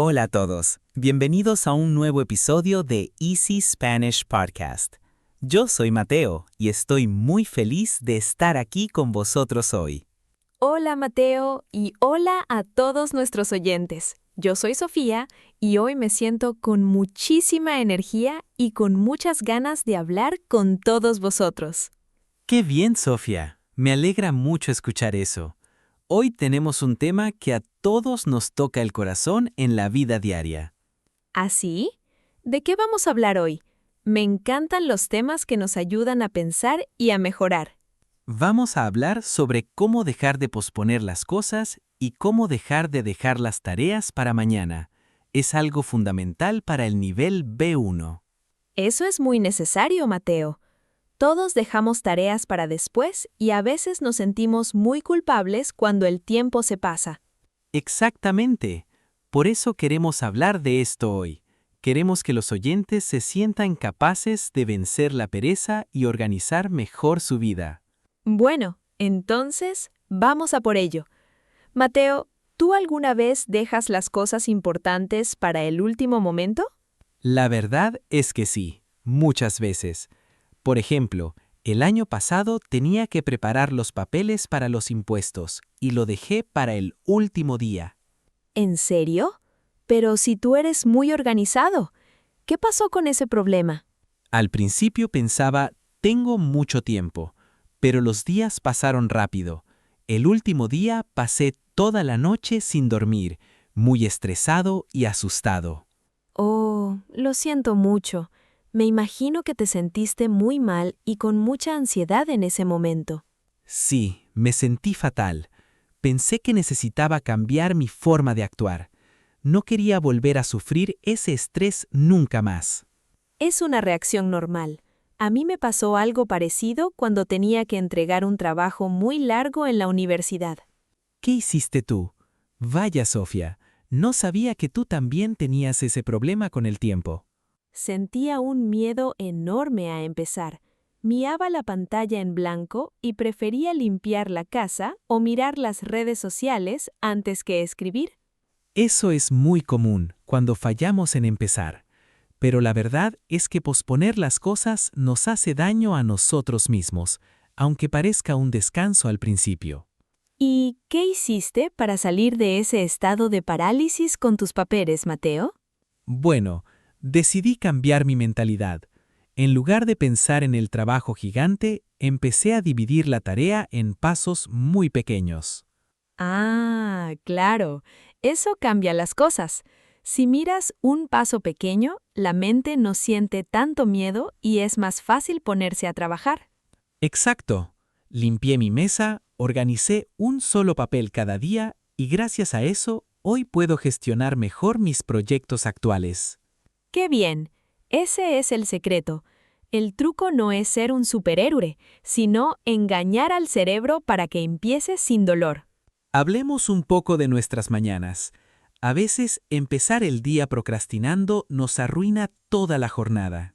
Hola a todos, bienvenidos a un nuevo episodio de Easy Spanish Podcast. Yo soy Mateo y estoy muy feliz de estar aquí con vosotros hoy. Hola Mateo y hola a todos nuestros oyentes. Yo soy Sofía y hoy me siento con muchísima energía y con muchas ganas de hablar con todos vosotros. ¡Qué bien, Sofía! Me alegra mucho escuchar eso. Hoy tenemos un tema que a todos nos toca el corazón en la vida diaria. ¿Así? ¿De qué vamos a hablar hoy? Me encantan los temas que nos ayudan a pensar y a mejorar. Vamos a hablar sobre cómo dejar de posponer las cosas y cómo dejar de dejar las tareas para mañana. Es algo fundamental para el nivel B1. Eso es muy necesario, Mateo. Todos dejamos tareas para después y a veces nos sentimos muy culpables cuando el tiempo se pasa. Exactamente. Por eso queremos hablar de esto hoy. Queremos que los oyentes se sientan capaces de vencer la pereza y organizar mejor su vida. Bueno, entonces, vamos a por ello. Mateo, ¿tú alguna vez dejas las cosas importantes para el último momento? La verdad es que sí, muchas veces. Por ejemplo, el año pasado tenía que preparar los papeles para los impuestos y lo dejé para el último día. ¿En serio? Pero si tú eres muy organizado, ¿qué pasó con ese problema? Al principio pensaba, tengo mucho tiempo, pero los días pasaron rápido. El último día pasé toda la noche sin dormir, muy estresado y asustado. Oh, lo siento mucho. Me imagino que te sentiste muy mal y con mucha ansiedad en ese momento. Sí, me sentí fatal. Pensé que necesitaba cambiar mi forma de actuar. No quería volver a sufrir ese estrés nunca más. Es una reacción normal. A mí me pasó algo parecido cuando tenía que entregar un trabajo muy largo en la universidad. ¿Qué hiciste tú? Vaya, Sofía, no sabía que tú también tenías ese problema con el tiempo. Sentía un miedo enorme a empezar. Miraba la pantalla en blanco y prefería limpiar la casa o mirar las redes sociales antes que escribir. Eso es muy común cuando fallamos en empezar, pero la verdad es que posponer las cosas nos hace daño a nosotros mismos, aunque parezca un descanso al principio. ¿Y qué hiciste para salir de ese estado de parálisis con tus papeles, Mateo? Bueno, decidí cambiar mi mentalidad. En lugar de pensar en el trabajo gigante, empecé a dividir la tarea en pasos muy pequeños. Ah, claro. Eso cambia las cosas. Si miras un paso pequeño, la mente no siente tanto miedo y es más fácil ponerse a trabajar. Exacto. Limpié mi mesa, organicé un solo papel cada día y gracias a eso, hoy puedo gestionar mejor mis proyectos actuales. ¡Qué bien! Ese es el secreto. El truco no es ser un superhéroe, sino engañar al cerebro para que empiece sin dolor. Hablemos un poco de nuestras mañanas. A veces empezar el día procrastinando nos arruina toda la jornada.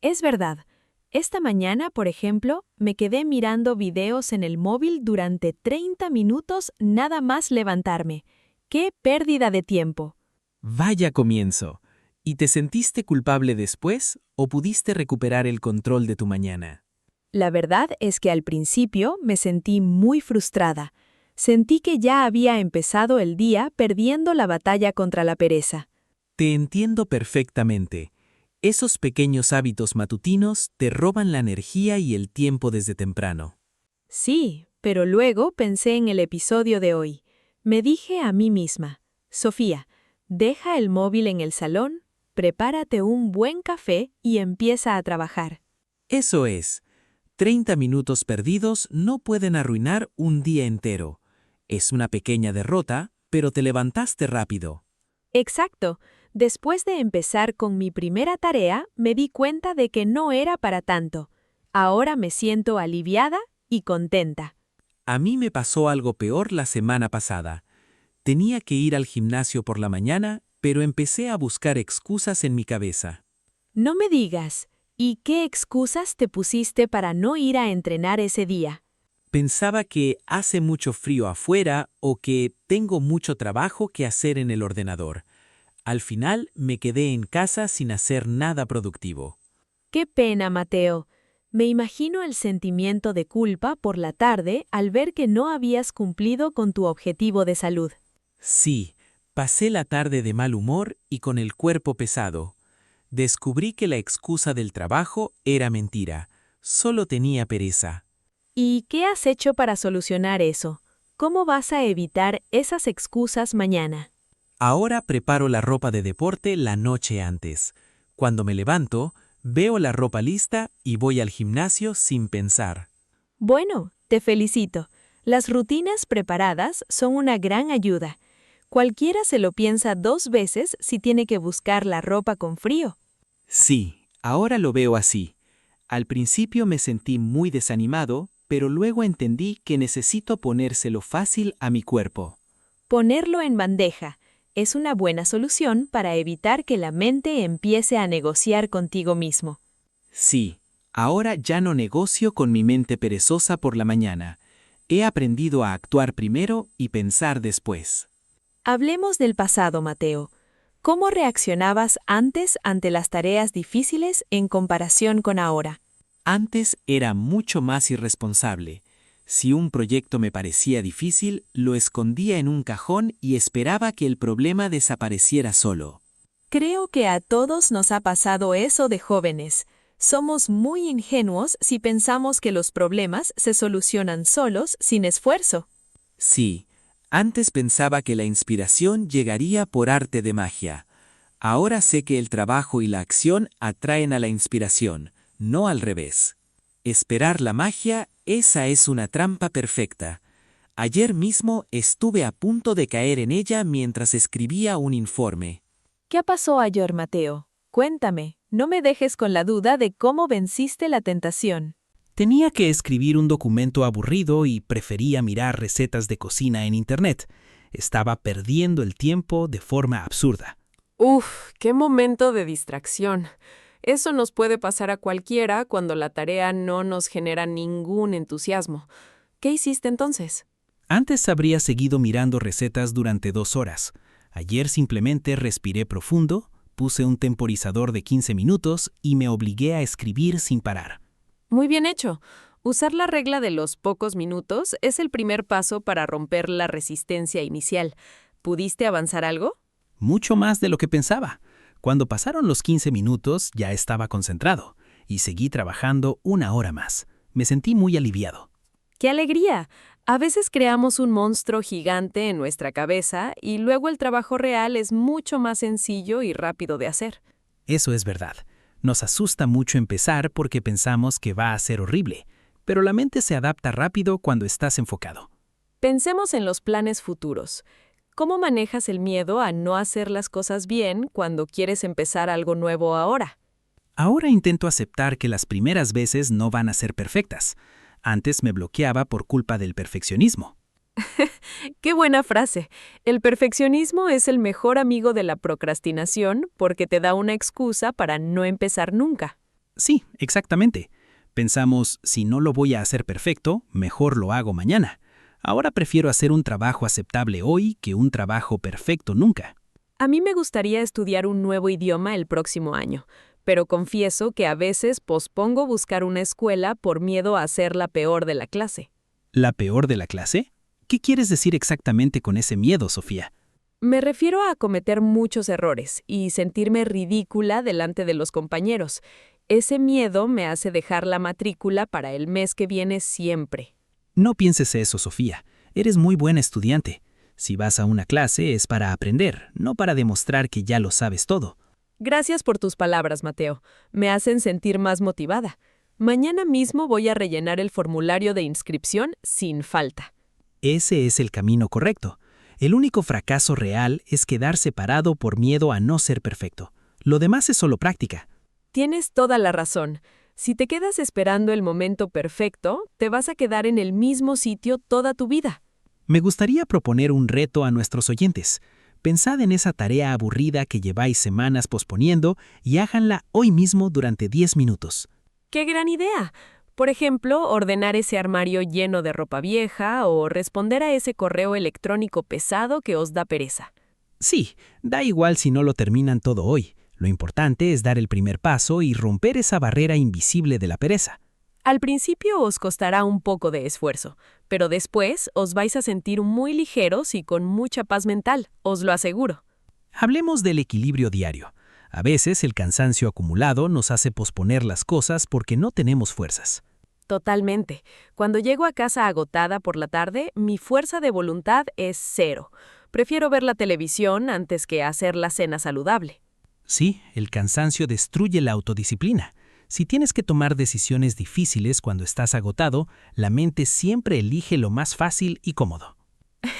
Es verdad. Esta mañana, por ejemplo, me quedé mirando videos en el móvil durante 30 minutos nada más levantarme. ¡Qué pérdida de tiempo! Vaya comienzo. ¿Y te sentiste culpable después o pudiste recuperar el control de tu mañana? La verdad es que al principio me sentí muy frustrada. Sentí que ya había empezado el día perdiendo la batalla contra la pereza. Te entiendo perfectamente. Esos pequeños hábitos matutinos te roban la energía y el tiempo desde temprano. Sí, pero luego pensé en el episodio de hoy. Me dije a mí misma, Sofía, deja el móvil en el salón, prepárate un buen café y empieza a trabajar. Eso es, 30 minutos perdidos no pueden arruinar un día entero. Es una pequeña derrota, pero te levantaste rápido. Exacto. Después de empezar con mi primera tarea, me di cuenta de que no era para tanto. Ahora me siento aliviada y contenta. A mí me pasó algo peor la semana pasada. Tenía que ir al gimnasio por la mañana, pero empecé a buscar excusas en mi cabeza. No me digas, ¿y qué excusas te pusiste para no ir a entrenar ese día? Pensaba que hace mucho frío afuera o que tengo mucho trabajo que hacer en el ordenador. Al final me quedé en casa sin hacer nada productivo. Qué pena, Mateo. Me imagino el sentimiento de culpa por la tarde al ver que no habías cumplido con tu objetivo de salud. Sí, pasé la tarde de mal humor y con el cuerpo pesado. Descubrí que la excusa del trabajo era mentira. Solo tenía pereza. ¿Y qué has hecho para solucionar eso? ¿Cómo vas a evitar esas excusas mañana? Ahora preparo la ropa de deporte la noche antes. Cuando me levanto, veo la ropa lista y voy al gimnasio sin pensar. Bueno, te felicito. Las rutinas preparadas son una gran ayuda. Cualquiera se lo piensa 2 veces si tiene que buscar la ropa con frío. Sí, ahora lo veo así. Al principio me sentí muy desanimado, pero luego entendí que necesito ponérselo fácil a mi cuerpo. Ponerlo en bandeja es una buena solución para evitar que la mente empiece a negociar contigo mismo. Sí, ahora ya no negocio con mi mente perezosa por la mañana. He aprendido a actuar primero y pensar después. Hablemos del pasado, Mateo. ¿Cómo reaccionabas antes ante las tareas difíciles en comparación con ahora? Antes era mucho más irresponsable. Si un proyecto me parecía difícil, lo escondía en un cajón y esperaba que el problema desapareciera solo. Creo que a todos nos ha pasado eso de jóvenes. Somos muy ingenuos si pensamos que los problemas se solucionan solos sin esfuerzo. Sí, antes pensaba que la inspiración llegaría por arte de magia. Ahora sé que el trabajo y la acción atraen a la inspiración, no al revés. Esperar la magia, esa es una trampa perfecta. Ayer mismo estuve a punto de caer en ella mientras escribía un informe. ¿Qué pasó ayer, Mateo? Cuéntame, no me dejes con la duda de cómo venciste la tentación. Tenía que escribir un documento aburrido y prefería mirar recetas de cocina en Internet. Estaba perdiendo el tiempo de forma absurda. Uf, qué momento de distracción. Eso nos puede pasar a cualquiera cuando la tarea no nos genera ningún entusiasmo. ¿Qué hiciste entonces? Antes habría seguido mirando recetas durante 2 horas. Ayer simplemente respiré profundo, puse un temporizador de 15 minutos y me obligué a escribir sin parar. Muy bien hecho. Usar la regla de los pocos minutos es el primer paso para romper la resistencia inicial. ¿Pudiste avanzar algo? Mucho más de lo que pensaba. Cuando pasaron los 15 minutos ya estaba concentrado y seguí trabajando 1 hora más. Me sentí muy aliviado. ¡Qué alegría! A veces creamos un monstruo gigante en nuestra cabeza y luego el trabajo real es mucho más sencillo y rápido de hacer. Eso es verdad. Nos asusta mucho empezar porque pensamos que va a ser horrible, pero la mente se adapta rápido cuando estás enfocado. Pensemos en los planes futuros. ¿Cómo manejas el miedo a no hacer las cosas bien cuando quieres empezar algo nuevo ahora? Ahora intento aceptar que las primeras veces no van a ser perfectas. Antes me bloqueaba por culpa del perfeccionismo. ¡Qué buena frase! El perfeccionismo es el mejor amigo de la procrastinación porque te da una excusa para no empezar nunca. Sí, exactamente. Pensamos, si no lo voy a hacer perfecto, mejor lo hago mañana. Ahora prefiero hacer un trabajo aceptable hoy que un trabajo perfecto nunca. A mí me gustaría estudiar un nuevo idioma el próximo año, pero confieso que a veces pospongo buscar una escuela por miedo a ser la peor de la clase. ¿La peor de la clase? ¿Qué quieres decir exactamente con ese miedo, Sofía? Me refiero a cometer muchos errores y sentirme ridícula delante de los compañeros. Ese miedo me hace dejar la matrícula para el mes que viene siempre. No pienses eso, Sofía. Eres muy buena estudiante. Si vas a una clase es para aprender, no para demostrar que ya lo sabes todo. Gracias por tus palabras, Mateo. Me hacen sentir más motivada. Mañana mismo voy a rellenar el formulario de inscripción sin falta. Ese es el camino correcto. El único fracaso real es quedarse parado por miedo a no ser perfecto. Lo demás es solo práctica. Tienes toda la razón. Si te quedas esperando el momento perfecto, te vas a quedar en el mismo sitio toda tu vida. Me gustaría proponer un reto a nuestros oyentes. Pensad en esa tarea aburrida que lleváis semanas posponiendo y háganla hoy mismo durante 10 minutos. ¡Qué gran idea! Por ejemplo, ordenar ese armario lleno de ropa vieja o responder a ese correo electrónico pesado que os da pereza. Sí, da igual si no lo terminan todo hoy. Lo importante es dar el primer paso y romper esa barrera invisible de la pereza. Al principio os costará un poco de esfuerzo, pero después os vais a sentir muy ligeros y con mucha paz mental, os lo aseguro. Hablemos del equilibrio diario. A veces el cansancio acumulado nos hace posponer las cosas porque no tenemos fuerzas. Totalmente. Cuando llego a casa agotada por la tarde, mi fuerza de voluntad es cero. Prefiero ver la televisión antes que hacer la cena saludable. Sí, el cansancio destruye la autodisciplina. Si tienes que tomar decisiones difíciles cuando estás agotado, la mente siempre elige lo más fácil y cómodo.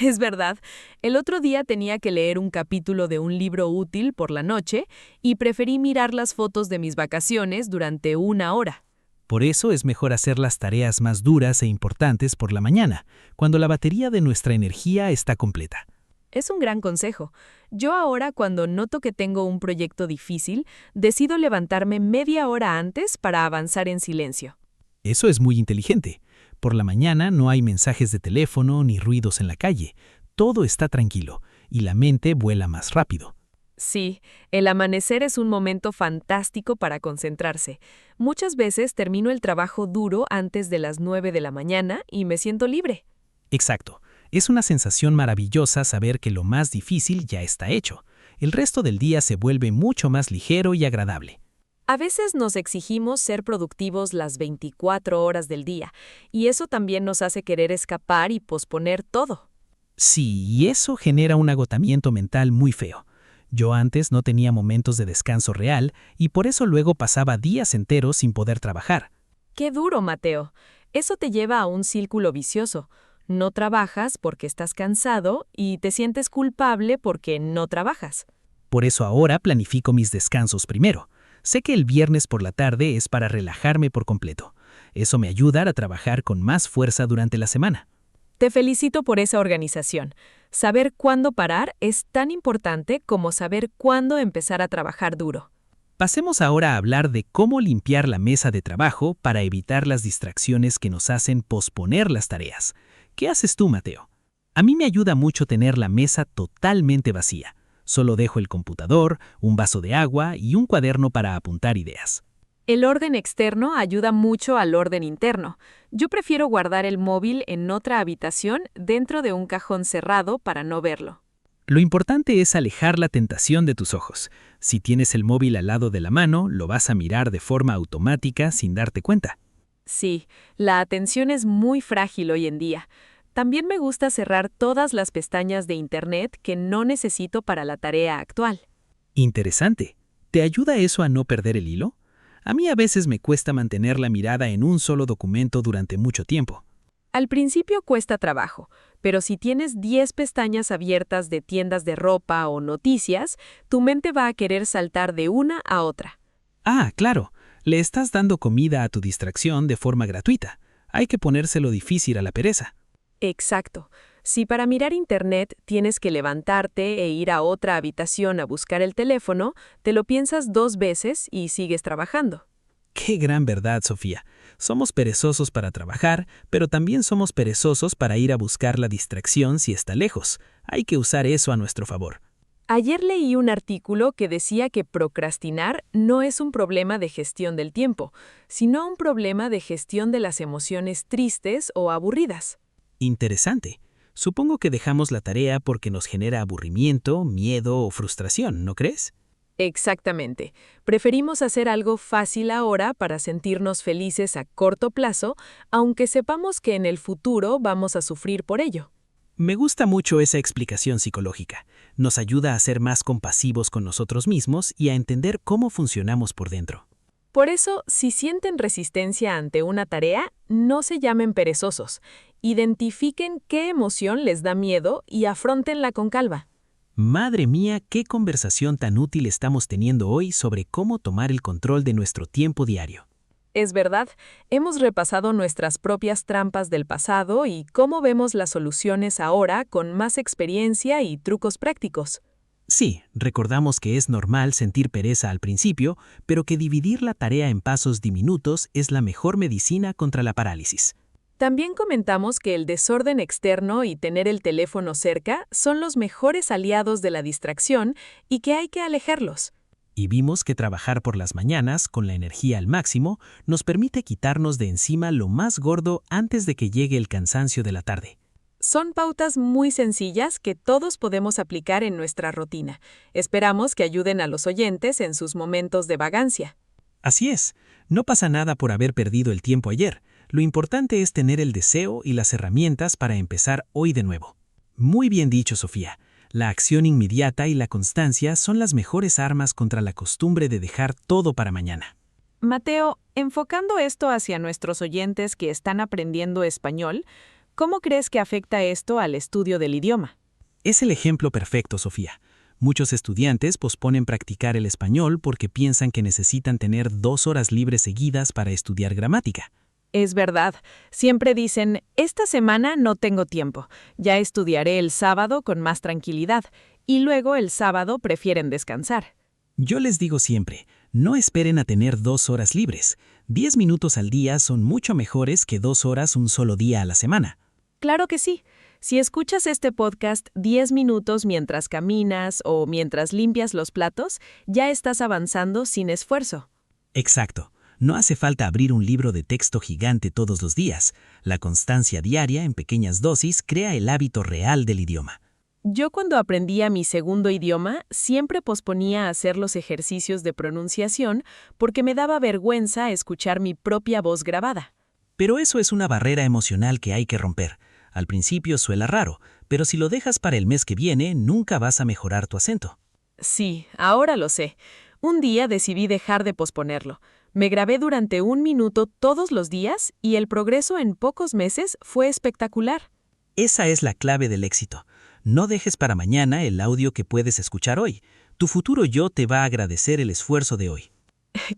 Es verdad. El otro día tenía que leer un capítulo de un libro útil por la noche y preferí mirar las fotos de mis vacaciones durante 1 hora. Por eso es mejor hacer las tareas más duras e importantes por la mañana, cuando la batería de nuestra energía está completa. Es un gran consejo. Yo ahora, cuando noto que tengo un proyecto difícil, decido levantarme media hora antes para avanzar en silencio. Eso es muy inteligente. Por la mañana no hay mensajes de teléfono ni ruidos en la calle. Todo está tranquilo y la mente vuela más rápido. Sí, el amanecer es un momento fantástico para concentrarse. Muchas veces termino el trabajo duro antes de las 9 de la mañana y me siento libre. Exacto. Es una sensación maravillosa saber que lo más difícil ya está hecho. El resto del día se vuelve mucho más ligero y agradable. A veces nos exigimos ser productivos las 24 horas del día, y eso también nos hace querer escapar y posponer todo. Sí, y eso genera un agotamiento mental muy feo. Yo antes no tenía momentos de descanso real y por eso luego pasaba días enteros sin poder trabajar. ¡Qué duro, Mateo! Eso te lleva a un círculo vicioso. No trabajas porque estás cansado y te sientes culpable porque no trabajas. Por eso ahora planifico mis descansos primero. Sé que el viernes por la tarde es para relajarme por completo. Eso me ayuda a trabajar con más fuerza durante la semana. Te felicito por esa organización. Saber cuándo parar es tan importante como saber cuándo empezar a trabajar duro. Pasemos ahora a hablar de cómo limpiar la mesa de trabajo para evitar las distracciones que nos hacen posponer las tareas. ¿Qué haces tú, Mateo? A mí me ayuda mucho tener la mesa totalmente vacía. Solo dejo el computador, un vaso de agua y un cuaderno para apuntar ideas. El orden externo ayuda mucho al orden interno. Yo prefiero guardar el móvil en otra habitación dentro de un cajón cerrado para no verlo. Lo importante es alejar la tentación de tus ojos. Si tienes el móvil al lado de la mano, lo vas a mirar de forma automática sin darte cuenta. Sí, la atención es muy frágil hoy en día. También me gusta cerrar todas las pestañas de Internet que no necesito para la tarea actual. Interesante. ¿Te ayuda eso a no perder el hilo? A mí a veces me cuesta mantener la mirada en un solo documento durante mucho tiempo. Al principio cuesta trabajo, pero si tienes 10 pestañas abiertas de tiendas de ropa o noticias, tu mente va a querer saltar de una a otra. Ah, claro. Le estás dando comida a tu distracción de forma gratuita. Hay que ponérselo difícil a la pereza. Exacto. Si para mirar Internet tienes que levantarte e ir a otra habitación a buscar el teléfono, te lo piensas 2 veces y sigues trabajando. Qué gran verdad, Sofía. Somos perezosos para trabajar, pero también somos perezosos para ir a buscar la distracción si está lejos. Hay que usar eso a nuestro favor. Ayer leí un artículo que decía que procrastinar no es un problema de gestión del tiempo, sino un problema de gestión de las emociones tristes o aburridas. Interesante. Supongo que dejamos la tarea porque nos genera aburrimiento, miedo o frustración, ¿no crees? Exactamente. Preferimos hacer algo fácil ahora para sentirnos felices a corto plazo, aunque sepamos que en el futuro vamos a sufrir por ello. Me gusta mucho esa explicación psicológica. Nos ayuda a ser más compasivos con nosotros mismos y a entender cómo funcionamos por dentro. Por eso, si sienten resistencia ante una tarea, no se llamen perezosos. Identifiquen qué emoción les da miedo y afróntenla con calma. Madre mía, qué conversación tan útil estamos teniendo hoy sobre cómo tomar el control de nuestro tiempo diario. Es verdad, hemos repasado nuestras propias trampas del pasado y cómo vemos las soluciones ahora con más experiencia y trucos prácticos. Sí, recordamos que es normal sentir pereza al principio, pero que dividir la tarea en pasos diminutos es la mejor medicina contra la parálisis. También comentamos que el desorden externo y tener el teléfono cerca son los mejores aliados de la distracción y que hay que alejarlos. Y vimos que trabajar por las mañanas con la energía al máximo nos permite quitarnos de encima lo más gordo antes de que llegue el cansancio de la tarde. Son pautas muy sencillas que todos podemos aplicar en nuestra rutina. Esperamos que ayuden a los oyentes en sus momentos de vagancia. Así es, no pasa nada por haber perdido el tiempo ayer. Lo importante es tener el deseo y las herramientas para empezar hoy de nuevo. Muy bien dicho, Sofía. La acción inmediata y la constancia son las mejores armas contra la costumbre de dejar todo para mañana. Mateo, enfocando esto hacia nuestros oyentes que están aprendiendo español, ¿cómo crees que afecta esto al estudio del idioma? Es el ejemplo perfecto, Sofía. Muchos estudiantes posponen practicar el español porque piensan que necesitan tener 2 horas libres seguidas para estudiar gramática. Es verdad, siempre dicen, esta semana no tengo tiempo, ya estudiaré el sábado con más tranquilidad, y luego el sábado prefieren descansar. Yo les digo siempre, no esperen a tener 2 horas libres. 10 minutos al día son mucho mejores que 2 horas un solo día a la semana. Claro que sí. Si escuchas este podcast 10 minutos mientras caminas o mientras limpias los platos, ya estás avanzando sin esfuerzo. Exacto. No hace falta abrir un libro de texto gigante todos los días. La constancia diaria en pequeñas dosis crea el hábito real del idioma. Yo cuando aprendía mi segundo idioma, siempre posponía hacer los ejercicios de pronunciación porque me daba vergüenza escuchar mi propia voz grabada. Pero eso es una barrera emocional que hay que romper. Al principio suena raro, pero si lo dejas para el mes que viene, nunca vas a mejorar tu acento. Sí, ahora lo sé. Un día decidí dejar de posponerlo. Me grabé durante 1 minuto todos los días y el progreso en pocos meses fue espectacular. Esa es la clave del éxito. No dejes para mañana el audio que puedes escuchar hoy. Tu futuro yo te va a agradecer el esfuerzo de hoy.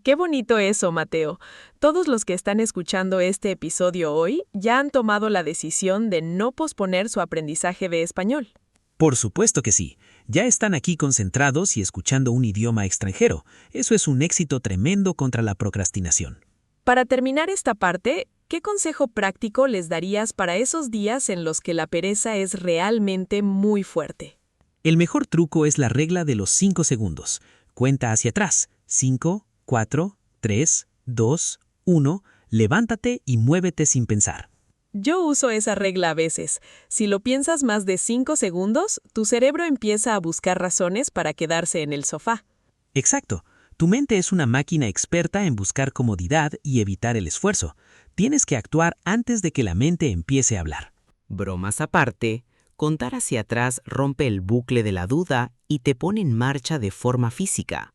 Qué bonito eso, Mateo. Todos los que están escuchando este episodio hoy ya han tomado la decisión de no posponer su aprendizaje de español. Por supuesto que sí. Ya están aquí concentrados y escuchando un idioma extranjero. Eso es un éxito tremendo contra la procrastinación. Para terminar esta parte, ¿qué consejo práctico les darías para esos días en los que la pereza es realmente muy fuerte? El mejor truco es la regla de los 5 segundos. Cuenta hacia atrás. 5, 4, 3, 2, 1. Levántate y muévete sin pensar. Yo uso esa regla a veces. Si lo piensas más de 5 segundos, tu cerebro empieza a buscar razones para quedarse en el sofá. Exacto. Tu mente es una máquina experta en buscar comodidad y evitar el esfuerzo. Tienes que actuar antes de que la mente empiece a hablar. Bromas aparte, contar hacia atrás rompe el bucle de la duda y te pone en marcha de forma física.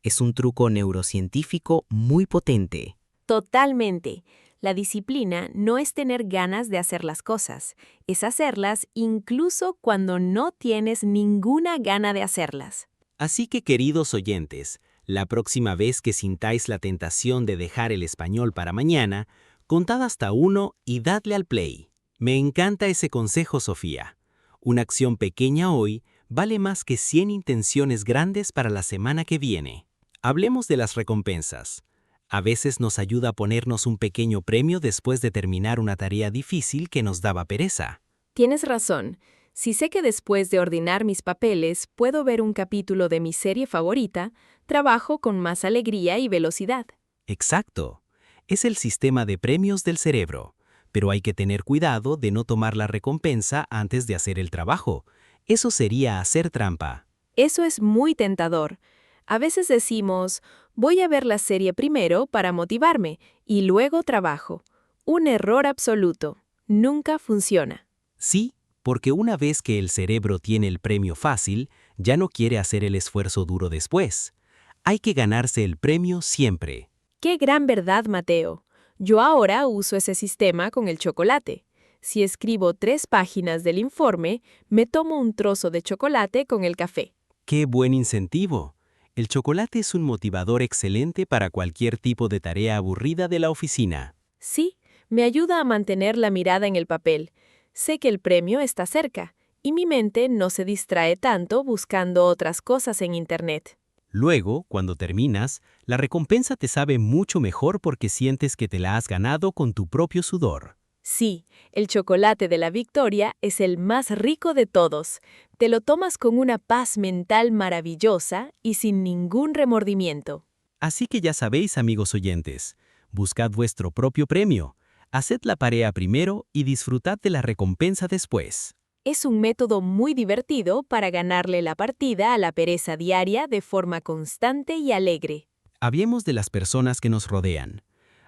Es un truco neurocientífico muy potente. Totalmente. La disciplina no es tener ganas de hacer las cosas, es hacerlas incluso cuando no tienes ninguna gana de hacerlas. Así que, queridos oyentes, la próxima vez que sintáis la tentación de dejar el español para mañana, contad hasta 1 y dadle al play. Me encanta ese consejo, Sofía. Una acción pequeña hoy vale más que 100 intenciones grandes para la semana que viene. Hablemos de las recompensas. A veces nos ayuda a ponernos un pequeño premio después de terminar una tarea difícil que nos daba pereza. Tienes razón. Si sé que después de ordenar mis papeles puedo ver un capítulo de mi serie favorita, trabajo con más alegría y velocidad. Exacto. Es el sistema de premios del cerebro. Pero hay que tener cuidado de no tomar la recompensa antes de hacer el trabajo. Eso sería hacer trampa. Eso es muy tentador. A veces decimos, voy a ver la serie primero para motivarme y luego trabajo. Un error absoluto. Nunca funciona. Sí, porque una vez que el cerebro tiene el premio fácil, ya no quiere hacer el esfuerzo duro después. Hay que ganarse el premio siempre. ¡Qué gran verdad, Mateo! Yo ahora uso ese sistema con el chocolate. Si escribo 3 páginas del informe, me tomo un trozo de chocolate con el café. ¡Qué buen incentivo! El chocolate es un motivador excelente para cualquier tipo de tarea aburrida de la oficina. Sí, me ayuda a mantener la mirada en el papel. Sé que el premio está cerca, y mi mente no se distrae tanto buscando otras cosas en Internet. Luego, cuando terminas, la recompensa te sabe mucho mejor porque sientes que te la has ganado con tu propio sudor. Sí, el chocolate de la victoria es el más rico de todos. Te lo tomas con una paz mental maravillosa y sin ningún remordimiento. Así que ya sabéis, amigos oyentes, buscad vuestro propio premio, haced la tarea primero y disfrutad de la recompensa después. Es un método muy divertido para ganarle la partida a la pereza diaria de forma constante y alegre. Hablemos de las personas que nos rodean.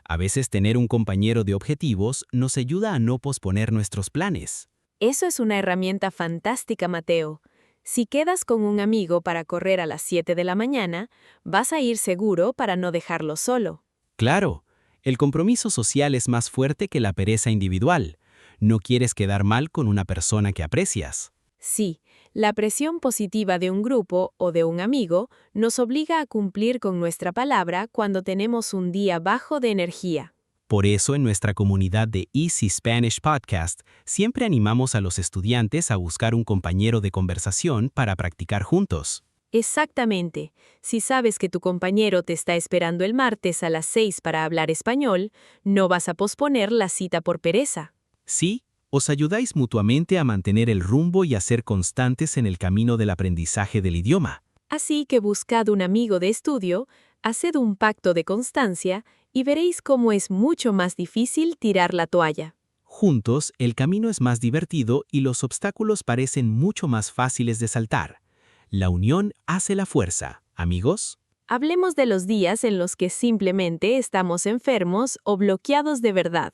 A veces tener un compañero de objetivos nos ayuda a no posponer nuestros planes. Eso es una herramienta fantástica, Mateo. Si quedas con un amigo para correr a las 7 de la mañana, vas a ir seguro para no dejarlo solo. Claro, el compromiso social es más fuerte que la pereza individual. No quieres quedar mal con una persona que aprecias. Sí, la presión positiva de un grupo o de un amigo nos obliga a cumplir con nuestra palabra cuando tenemos un día bajo de energía. Por eso en nuestra comunidad de Easy Spanish Podcast siempre animamos a los estudiantes a buscar un compañero de conversación para practicar juntos. Exactamente. Si sabes que tu compañero te está esperando el martes a las 6 para hablar español, no vas a posponer la cita por pereza. Sí, os ayudáis mutuamente a mantener el rumbo y a ser constantes en el camino del aprendizaje del idioma. Así que buscad un amigo de estudio, haced un pacto de constancia y veréis cómo es mucho más difícil tirar la toalla. Juntos, el camino es más divertido y los obstáculos parecen mucho más fáciles de saltar. La unión hace la fuerza, amigos. Hablemos de los días en los que simplemente estamos enfermos o bloqueados de verdad.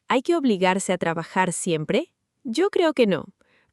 ¿Hay que obligarse a trabajar siempre? Yo creo que no.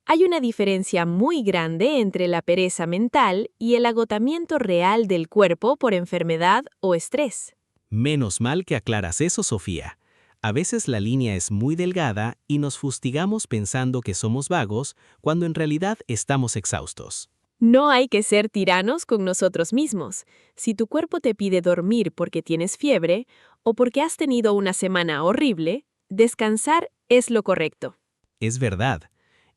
Hay una diferencia muy grande entre la pereza mental y el agotamiento real del cuerpo por enfermedad o estrés. Menos mal que aclaras eso, Sofía. A veces la línea es muy delgada y nos fustigamos pensando que somos vagos cuando en realidad estamos exhaustos. No hay que ser tiranos con nosotros mismos. Si tu cuerpo te pide dormir porque tienes fiebre o porque has tenido una semana horrible, descansar es lo correcto. Es verdad.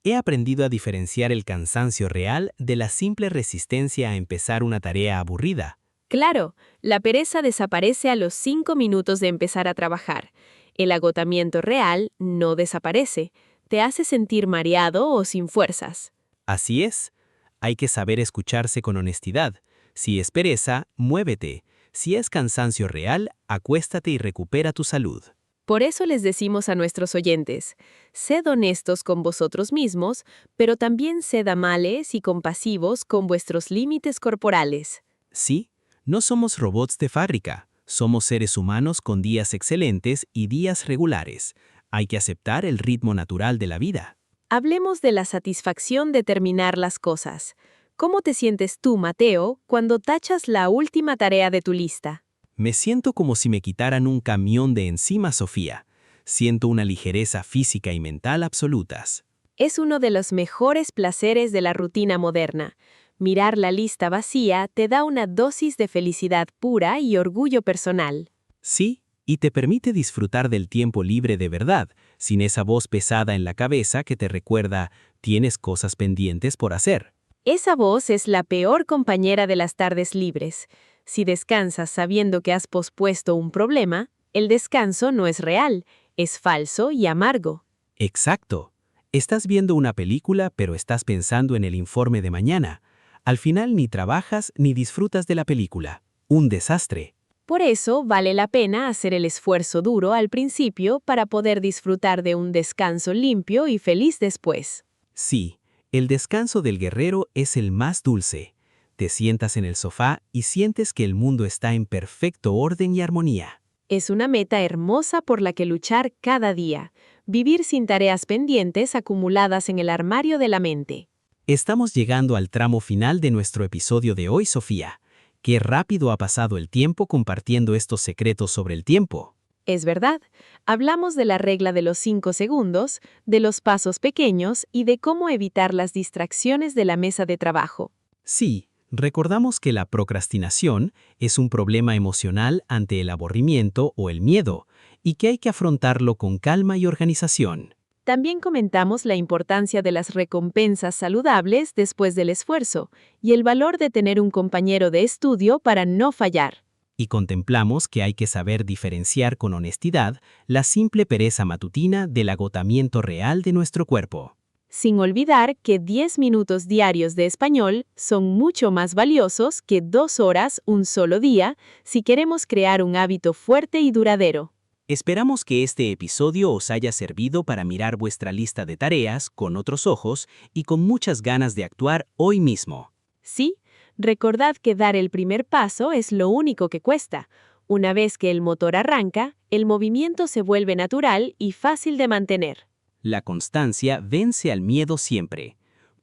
He aprendido a diferenciar el cansancio real de la simple resistencia a empezar una tarea aburrida. Claro, la pereza desaparece a los 5 minutos de empezar a trabajar. El agotamiento real no desaparece. Te hace sentir mareado o sin fuerzas. Así es. Hay que saber escucharse con honestidad. Si es pereza, muévete. Si es cansancio real, acuéstate y recupera tu salud. Por eso les decimos a nuestros oyentes, sed honestos con vosotros mismos, pero también sed amables y compasivos con vuestros límites corporales. Sí, no somos robots de fábrica. Somos seres humanos con días excelentes y días regulares. Hay que aceptar el ritmo natural de la vida. Hablemos de la satisfacción de terminar las cosas. ¿Cómo te sientes tú, Mateo, cuando tachas la última tarea de tu lista? Me siento como si me quitaran un camión de encima, Sofía. Siento una ligereza física y mental absolutas. Es uno de los mejores placeres de la rutina moderna. Mirar la lista vacía te da una dosis de felicidad pura y orgullo personal. Sí, y te permite disfrutar del tiempo libre de verdad, sin esa voz pesada en la cabeza que te recuerda, tienes cosas pendientes por hacer. Esa voz es la peor compañera de las tardes libres. Si descansas sabiendo que has pospuesto un problema, el descanso no es real, es falso y amargo. Exacto. Estás viendo una película, pero estás pensando en el informe de mañana. Al final ni trabajas ni disfrutas de la película. Un desastre. Por eso vale la pena hacer el esfuerzo duro al principio para poder disfrutar de un descanso limpio y feliz después. Sí, el descanso del guerrero es el más dulce. Te sientas en el sofá y sientes que el mundo está en perfecto orden y armonía. Es una meta hermosa por la que luchar cada día. Vivir sin tareas pendientes acumuladas en el armario de la mente. Estamos llegando al tramo final de nuestro episodio de hoy, Sofía. Qué rápido ha pasado el tiempo compartiendo estos secretos sobre el tiempo. Es verdad, hablamos de la regla de los 5 segundos, de los pasos pequeños y de cómo evitar las distracciones de la mesa de trabajo. Sí, recordamos que la procrastinación es un problema emocional ante el aburrimiento o el miedo, y que hay que afrontarlo con calma y organización. También comentamos la importancia de las recompensas saludables después del esfuerzo y el valor de tener un compañero de estudio para no fallar. y contemplamos que hay que saber diferenciar con honestidad la simple pereza matutina del agotamiento real de nuestro cuerpo. Sin olvidar que 10 minutos diarios de español son mucho más valiosos que 2 horas un solo día si queremos crear un hábito fuerte y duradero. Esperamos que este episodio os haya servido para mirar vuestra lista de tareas con otros ojos y con muchas ganas de actuar hoy mismo. Sí, recordad que dar el primer paso es lo único que cuesta. Una vez que el motor arranca, el movimiento se vuelve natural y fácil de mantener. La constancia vence al miedo siempre.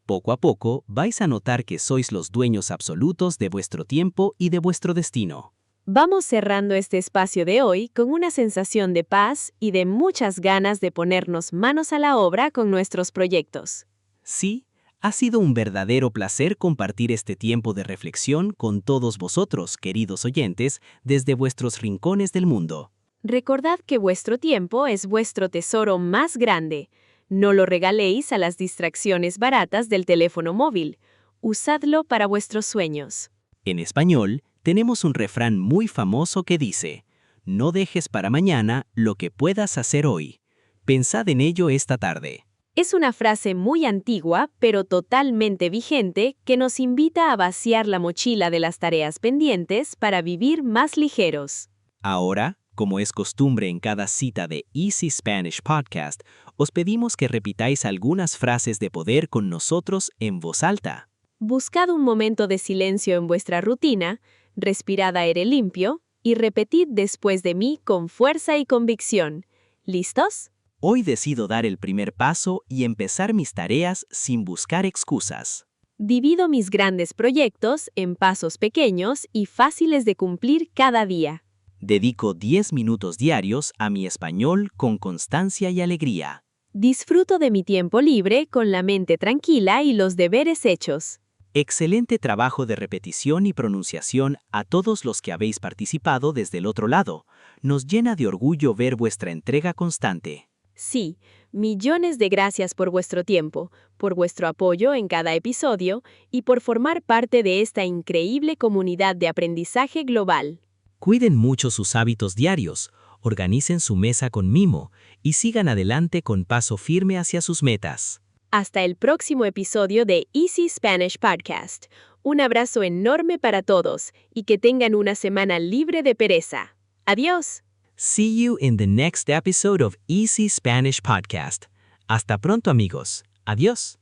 Poco a poco vais a notar que sois los dueños absolutos de vuestro tiempo y de vuestro destino. Vamos cerrando este espacio de hoy con una sensación de paz y de muchas ganas de ponernos manos a la obra con nuestros proyectos. Sí, ha sido un verdadero placer compartir este tiempo de reflexión con todos vosotros, queridos oyentes, desde vuestros rincones del mundo. Recordad que vuestro tiempo es vuestro tesoro más grande. No lo regaléis a las distracciones baratas del teléfono móvil. Usadlo para vuestros sueños. En español, tenemos un refrán muy famoso que dice: no dejes para mañana lo que puedas hacer hoy. Pensad en ello esta tarde. Es una frase muy antigua, pero totalmente vigente, que nos invita a vaciar la mochila de las tareas pendientes para vivir más ligeros. Ahora, como es costumbre en cada cita de Easy Spanish Podcast, os pedimos que repitáis algunas frases de poder con nosotros en voz alta. Buscad un momento de silencio en vuestra rutina, respirad aire limpio y repetid después de mí con fuerza y convicción. ¿Listos? Hoy decido dar el primer paso y empezar mis tareas sin buscar excusas. Divido mis grandes proyectos en pasos pequeños y fáciles de cumplir cada día. Dedico 10 minutos diarios a mi español con constancia y alegría. Disfruto de mi tiempo libre con la mente tranquila y los deberes hechos. Excelente trabajo de repetición y pronunciación a todos los que habéis participado desde el otro lado. Nos llena de orgullo ver vuestra entrega constante. Sí, millones de gracias por vuestro tiempo, por vuestro apoyo en cada episodio y por formar parte de esta increíble comunidad de aprendizaje global. Cuiden mucho sus hábitos diarios, organicen su mesa con mimo y sigan adelante con paso firme hacia sus metas. Hasta el próximo episodio de Easy Spanish Podcast. Un abrazo enorme para todos y que tengan una semana libre de pereza. Adiós. See you in the next episode of Easy Spanish Podcast. Hasta pronto, amigos. Adiós.